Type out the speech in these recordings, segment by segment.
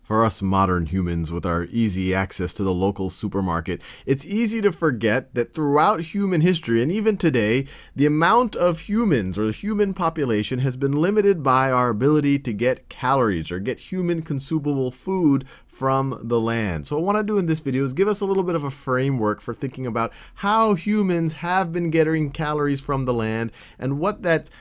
For us modern humans with our easy access to the local supermarket, it's easy to forget that throughout human history and even today, the amount of humans or the human population has been limited by our ability to get calories or get human consumable food from the land. So what I want to do in this video is give us a little bit of a framework for thinking about how humans have been getting calories from the land and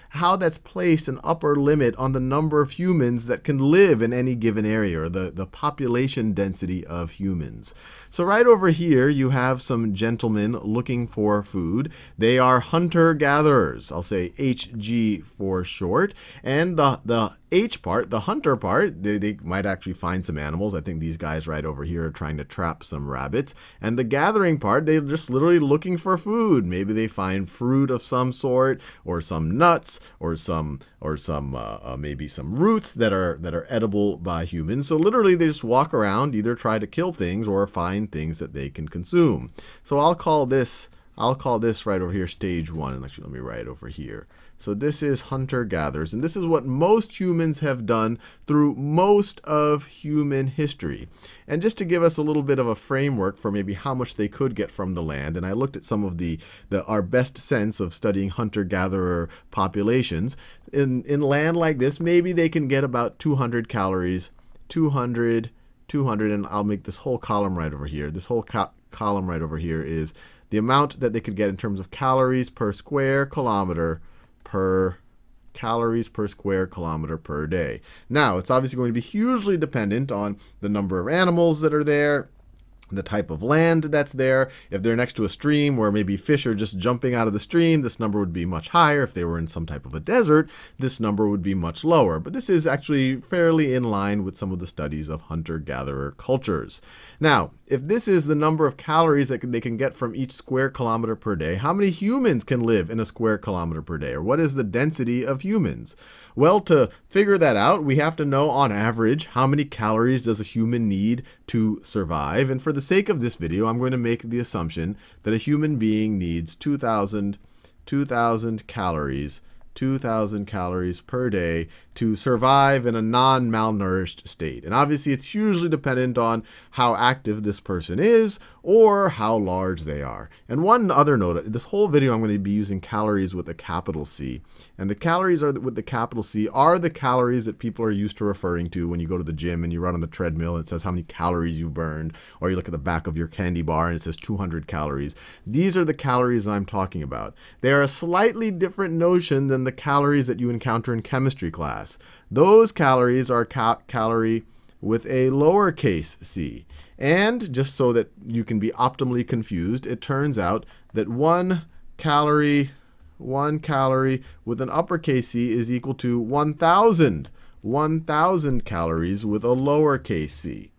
how that's placed an upper limit on the number of humans that can live in any given area, or the population density of humans. So right over here, you have some gentlemen looking for food. They are hunter-gatherers. I'll say HG for short. And the H part, the hunter part, they might actually find some animals. I think these guys right over here are trying to trap some rabbits. And the gathering part, they're just literally looking for food. Maybe they find fruit of some sort, or some nuts, or maybe some roots that are edible by humans. So literally they just walk around, either try to kill things or find things that they can consume. So I'll call this right over here stage one. And actually, let me write over here. So this is hunter-gatherers, and this is what most humans have done through most of human history. And just to give us a little bit of a framework for maybe how much they could get from the land, and I looked at some of our best sense of studying hunter-gatherer populations. In land like this, maybe they can get about 200 calories, 200, and I'll make this whole column right over here. This whole column right over here is the amount that they could get in terms of calories per square kilometer per square kilometer per day. Now, it's obviously going to be hugely dependent on the number of animals that are there, the type of land that's there. If they're next to a stream where maybe fish are just jumping out of the stream, this number would be much higher. If they were in some type of a desert, this number would be much lower. But this is actually fairly in line with some of the studies of hunter-gatherer cultures. Now, if this is the number of calories that they can get from each square kilometer per day, how many humans can live in a square kilometer per day? Or what is the density of humans? Well, to figure that out, we have to know on average how many calories does a human need to survive. And for the sake of this video, I'm going to make the assumption that a human being needs 2,000 calories per day to survive in a non-malnourished state. And obviously, it's hugely dependent on how active this person is or how large they are. And one other note, this whole video I'm going to be using calories with a capital C. And the calories with the capital C are the calories that people are used to referring to when you go to the gym and you run on the treadmill and it says how many calories you've burned, or you look at the back of your candy bar and it says 200 calories. These are the calories I'm talking about. They are a slightly different notion than the calories that you encounter in chemistry class. Those calories are calorie with a lowercase c. And just so that you can be optimally confused, it turns out that one calorie with an uppercase c is equal to 1,000 calories with a lowercase c.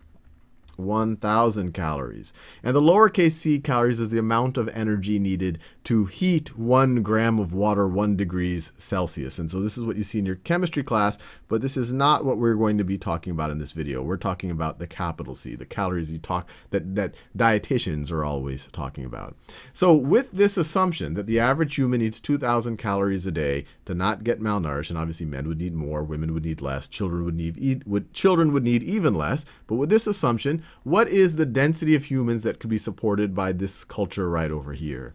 1,000 calories. And the lowercase c calories is the amount of energy needed to heat 1 gram of water 1 degrees Celsius. And so this is what you see in your chemistry class, but this is not what we're going to be talking about in this video. We're talking about the capital C, the calories that dietitians are always talking about. So with this assumption that the average human needs 2,000 calories a day to not get malnourished, and obviously men would need more, women would need less, children would need even less, but with this assumption, what is the density of humans that could be supported by this culture right over here?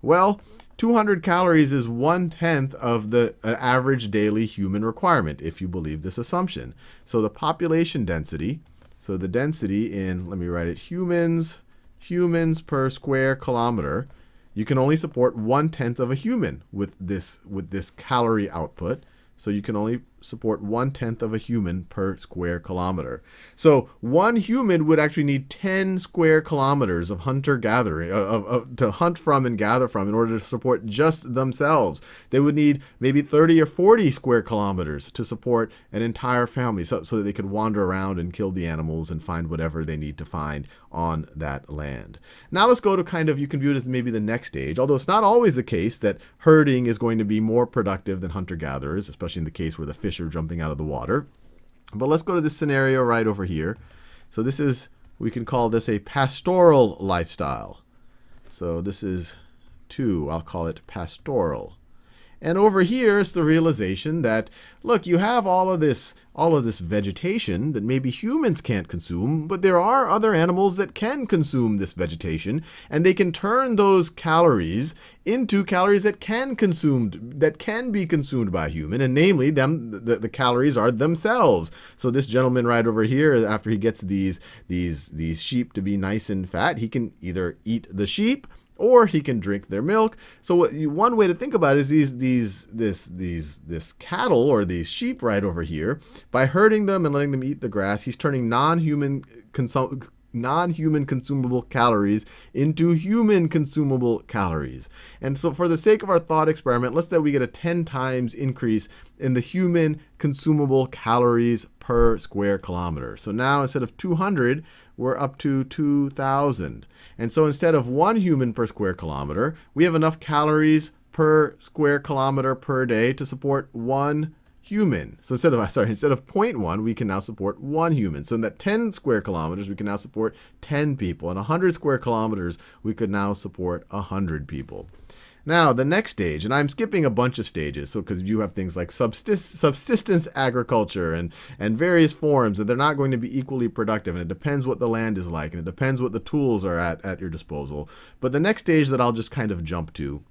Well, 200 calories is 1/10 of the average daily human requirement, if you believe this assumption. So the population density, so the density in, let me write it, humans per square kilometer, you can only support 1/10 of a human with this calorie output. So you can only support 1/10 of a human per square kilometer. So one human would actually need 10 square kilometers of hunter-gathering, to hunt from and gather from in order to support just themselves. They would need maybe 30 or 40 square kilometers to support an entire family so that they could wander around and kill the animals and find whatever they need to find on that land. Now let's go to you can view it as maybe the next stage, although it's not always the case that herding is going to be more productive than hunter-gatherers, especially in the case where the fish are jumping out of the water. But let's go to this scenario right over here. So this is, we can call this a pastoral lifestyle. So this is 2, I'll call it pastoral. And over here is the realization that, look, you have all of this vegetation that maybe humans can't consume, but there are other animals that can consume this vegetation, and they can turn those calories into calories that can be consumed by a human, and namely the calories are themselves. So this gentleman right over here, after he gets these sheep to be nice and fat, he can either eat the sheep or he can drink their milk. So one way to think about it is this cattle or these sheep right over here, by herding them and letting them eat the grass, he's turning non-human consumable calories into human consumable calories. And so for the sake of our thought experiment, let's say we get a 10 times increase in the human consumable calories per square kilometer. So now instead of 200, we're up to 2,000. And so instead of 1 human per square kilometer, we have enough calories per square kilometer per day to support 1 human. So instead of 0.1, we can now support 1 human. So in that 10 square kilometers, we can now support 10 people. And 100 square kilometers, we could now support 100 people. Now, the next stage, and I'm skipping a bunch of stages, so because you have things like subsistence agriculture and various forms, and they're not going to be equally productive, and it depends what the land is like, and it depends what the tools are at your disposal. But the next stage that I'll just kind of jump to,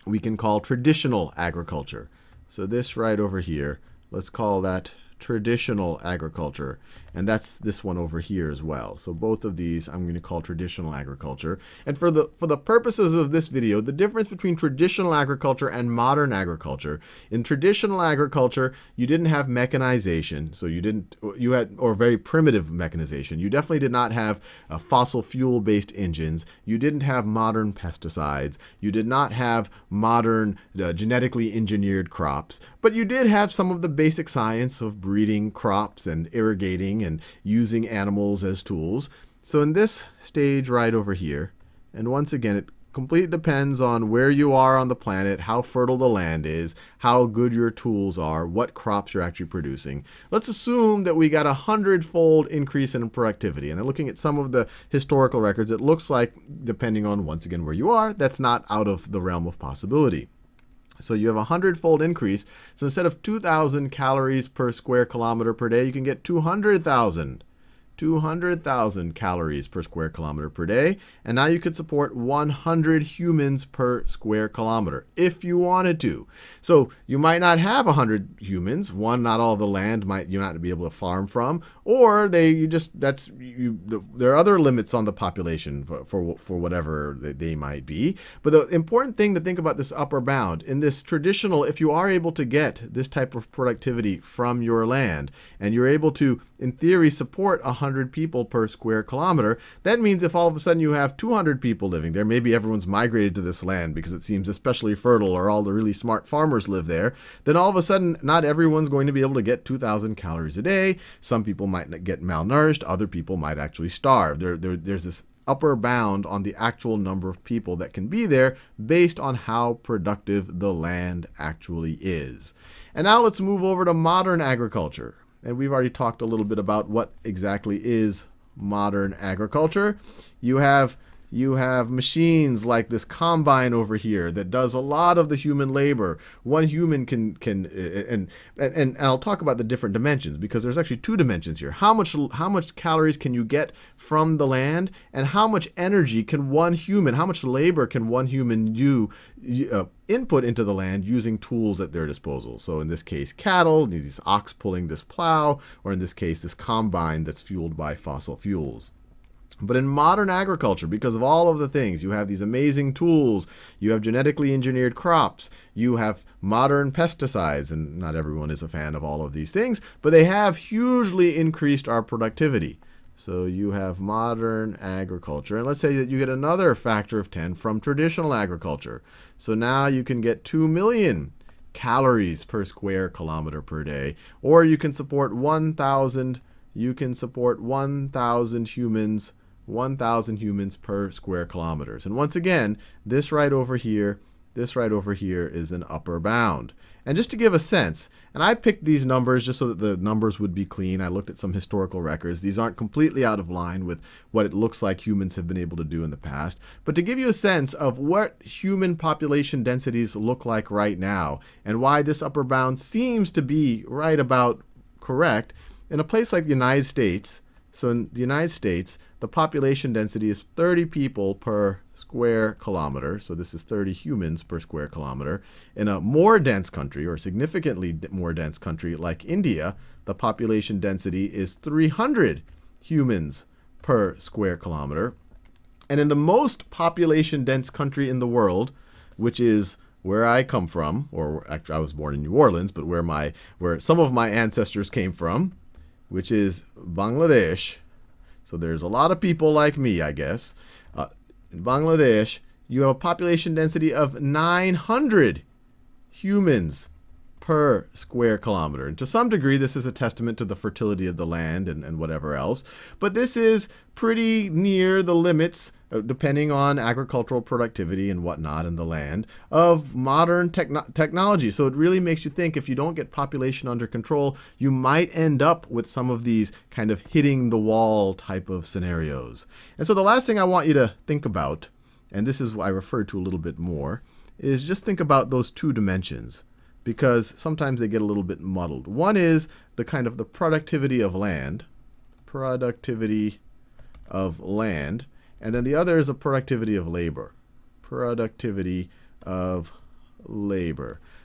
we can call traditional agriculture. So this right over here, let's call that traditional agriculture. And that's this one over here as well. So both of these I'm going to call traditional agriculture. And for the purposes of this video, the difference between traditional agriculture and modern agriculture. In traditional agriculture, you didn't have mechanization. So you had very primitive mechanization. You definitely did not have fossil fuel based engines. You didn't have modern pesticides. You did not have modern genetically engineered crops. But you did have some of the basic science of breeding crops and irrigating and using animals as tools. So in this stage right over here, and once again, it completely depends on where you are on the planet, how fertile the land is, how good your tools are, what crops you're actually producing. Let's assume that we got 100-fold increase in productivity. And looking at some of the historical records, it looks like, depending on, once again, where you are, that's not out of the realm of possibility. So you have a 100-fold increase. So instead of 2,000 calories per square kilometer per day, you can get 200,000 calories per square kilometer per day. And now you could support 100 humans per square kilometer if you wanted to. So you might not have 100 humans. One, not all the land might you not be able to farm from, or there are other limits on the population for whatever they might be. But the important thing to think about this upper bound in this traditional, if you are able to get this type of productivity from your land, and you're able to, in theory, support 100 people per square kilometer, that means if all of a sudden you have 200 people living there, maybe everyone's migrated to this land because it seems especially fertile or all the really smart farmers live there, then all of a sudden not everyone's going to be able to get 2,000 calories a day. Some people might get malnourished, other people might actually starve. There's this upper bound on the actual number of people that can be there based on how productive the land actually is. And now let's move over to modern agriculture. And we've already talked a little bit about what exactly is modern agriculture. You have machines like this combine over here that does a lot of the human labor. One human and I'll talk about the different dimensions, because there's actually 2 dimensions here. How much calories can you get from the land, and how much energy can one human, how much labor can one human input into the land using tools at their disposal. So in this case, cattle, these ox pulling this plow, or in this case, this combine that's fueled by fossil fuels. But in modern agriculture, because of all of the things, you have these amazing tools, you have genetically engineered crops, you have modern pesticides, and not everyone is a fan of all of these things, but they have hugely increased our productivity. So you have modern agriculture, and let's say that you get another factor of 10 from traditional agriculture. So now you can get 2 million calories per square kilometer per day, or you can support 1,000 humans per square kilometers. And once again, this right over here this right over here is an upper bound. And just to give a sense, and I picked these numbers just so that the numbers would be clean. I looked at some historical records. These aren't completely out of line with what it looks like humans have been able to do in the past. But to give you a sense of what human population densities look like right now and why this upper bound seems to be right about correct, in a place like the United States, so in the United States, the population density is 30 people per square kilometer. So this is 30 humans per square kilometer. In a more dense country, or significantly more dense country like India, the population density is 300 humans per square kilometer. And in the most population dense country in the world, which is where I come from, or actually I was born in New Orleans, but where some of my ancestors came from, which is Bangladesh. So there's a lot of people like me, I guess. In Bangladesh, you have a population density of 900 humans per square kilometer. And to some degree, this is a testament to the fertility of the land and whatever else. But this is pretty near the limits, depending on agricultural productivity and whatnot in the land, of modern technology. So it really makes you think, if you don't get population under control, you might end up with some of these kind of hitting the wall type of scenarios. And so the last thing I want you to think about, and this is what I referred to a little bit more, is just think about those two dimensions, because sometimes they get a little bit muddled. One is the kind of the productivity of land, and then the other is the productivity of labor,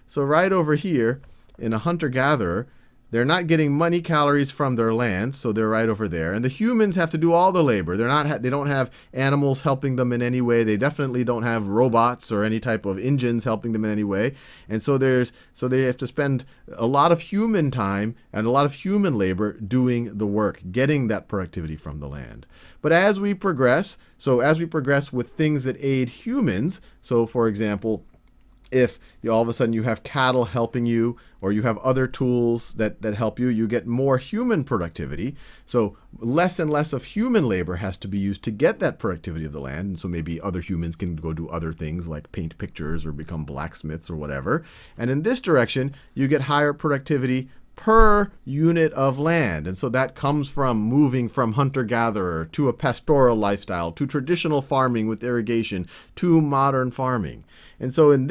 So right over here, in a hunter-gatherer, they're not getting money calories from their land, so they're right over there. And the humans have to do all the labor. They don't have animals helping them in any way. They definitely don't have robots or any type of engines helping them in any way. And so they have to spend a lot of human time and a lot of human labor doing the work, getting that productivity from the land. But as we progress, with things that aid humans, so for example, if all of a sudden you have cattle helping you, or you have other tools that help you, you get more human productivity. So less and less of human labor has to be used to get that productivity of the land. And so maybe other humans can go do other things like paint pictures or become blacksmiths or whatever. And in this direction, you get higher productivity per unit of land. And so that comes from moving from hunter-gatherer to a pastoral lifestyle, to traditional farming with irrigation, to modern farming. And so on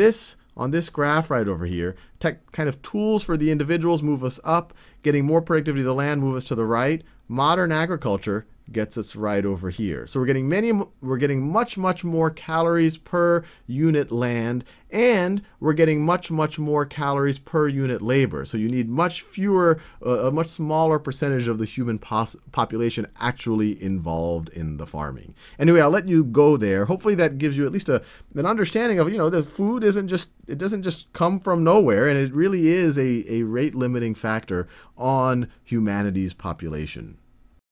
this graph right over here, kind of tools for the individuals move us up, getting more productivity of the land move us to the right. Modern agriculture gets us right over here. So we're getting much more calories per unit land, and we're getting much more calories per unit labor. So you need much fewer, a much smaller percentage of the human population actually involved in the farming. Anyway, I'll let you go there. Hopefully that gives you at least an understanding of, the food doesn't just come from nowhere, and it really is a rate limiting factor on humanity's population.